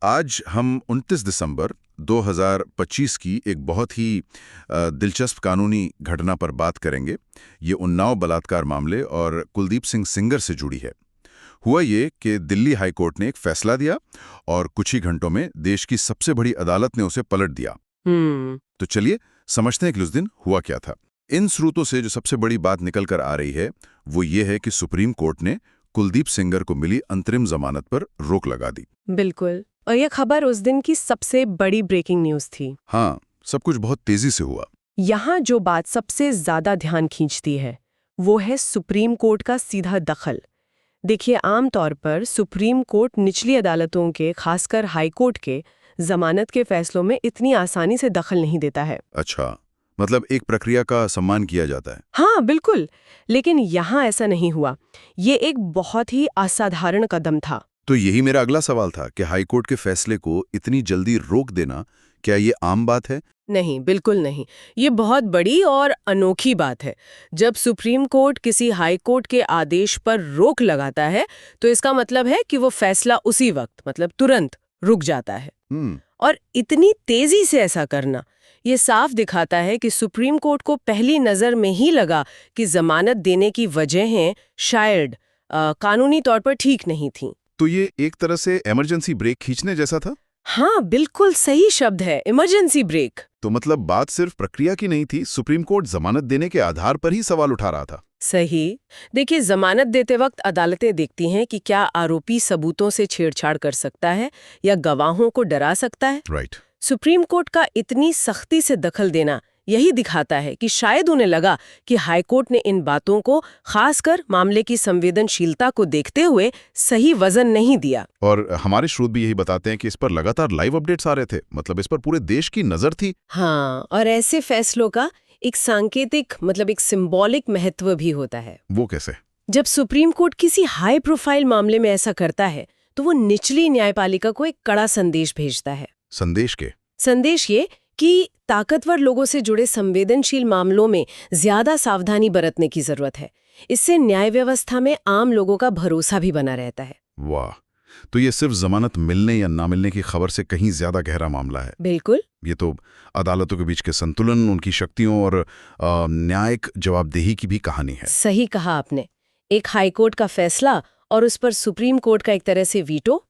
आज हम 29 दिसंबर 2025 की एक बहुत ही दिलचस्प कानूनी घटना पर बात करेंगे। ये उन्नाव बलात्कार मामले और कुलदीप सिंह सेंगर से जुड़ी है। हुआ ये कि दिल्ली हाई कोर्ट ने एक फैसला दिया और कुछ ही घंटों में देश की सबसे बड़ी अदालत ने उसे पलट दिया। तो चलिए समझते हैं कि उस दिन हुआ क्या था। इन स्रोतों से जो सबसे बड़ी बात निकल कर आ रही है वो ये है कि सुप्रीम कोर्ट ने कुलदीप सेंगर को मिली अंतरिम जमानत पर रोक लगा दी। बिल्कुल, और यह खबर उस दिन की सबसे बड़ी ब्रेकिंग न्यूज़ थी। हाँ, सब कुछ बहुत तेजी से हुआ। यहाँ जो बात सबसे ज्यादा ध्यान खींचती है वो है सुप्रीम कोर्ट का सीधा दखल। देखिए, आमतौर पर सुप्रीम कोर्ट निचली अदालतों के, खासकर हाई कोर्ट के जमानत के फैसलों में इतनी आसानी से दखल नहीं देता है। अच्छा, मतलब एक प्रक्रिया का सम्मान किया जाता है। हाँ बिल्कुल, लेकिन यहाँ ऐसा नहीं हुआ। ये एक बहुत ही असाधारण कदम था। तो यही मेरा अगला सवाल था कि हाईकोर्ट के फैसले को इतनी जल्दी रोक देना, क्या ये आम बात है? नहीं, बिल्कुल नहीं। ये बहुत बड़ी और अनोखी बात है। जब सुप्रीम कोर्ट किसी हाई कोर्ट के आदेश पर रोक लगाता है तो इसका मतलब है कि वो फैसला उसी वक्त, मतलब तुरंत, रुक जाता है। और इतनी तेजी से ऐसा करना, ये साफ दिखाता है कि सुप्रीम कोर्ट को पहली नज़र में ही लगा कि जमानत देने की वजहें शायद कानूनी तौर पर ठीक नहीं थीं। तो ये एक तरह से इमरजेंसी ब्रेक खींचने जैसा था? हाँ, बिल्कुल सही शब्द है, इमरजेंसी ब्रेक। तो मतलब बात सिर्फ प्रक्रिया की नहीं थी, सुप्रीम कोर्ट जमानत देने के आधार पर ही सवाल उठा रहा था। सही। देखिए, जमानत देते वक्त अदालतें देखती हैं कि क्या आरोपी सबूतों से छेड़छाड़ कर सकता है या गवाहों को डरा सकता है। राइट। सुप्रीम कोर्ट का इतनी सख्ती से दखल देना यही दिखाता है कि शायद उन्हें लगा कि हाई कोर्ट ने इन बातों को, खासकर मामले की संवेदनशीलता को देखते हुए, सही वजन नहीं दिया। और हमारे स्रोत भी यही बताते हैं कि इस पर लगातार लाइव अपडेट्स आ रहे थे, मतलब इस पर पूरे देश की नजर थी। हाँ, और ऐसे फैसलों का एक सांकेतिक, मतलब एक सिंबॉलिक महत्व भी होता है। वो कैसे? जब सुप्रीम कोर्ट किसी हाई प्रोफाइल मामले में ऐसा करता है तो वो निचली न्यायपालिका को एक कड़ा संदेश भेजता है। संदेश ये कि ताकतवर लोगों से जुड़े संवेदनशील मामलों में ज्यादा सावधानी बरतने की जरूरत है। इससे न्याय व्यवस्था में आम लोगों का भरोसा भी बना रहता है। वाह, तो ये सिर्फ जमानत मिलने या ना मिलने की खबर से कहीं ज्यादा गहरा मामला है। बिल्कुल। ये तो अदालतों के बीच के संतुलन, उनकी शक्तियों और न्यायिक जवाबदेही की भी कहानी है। सही कहा आपने। एक हाई कोर्ट का फैसला और उस पर सुप्रीम कोर्ट का एक तरह से वीटो।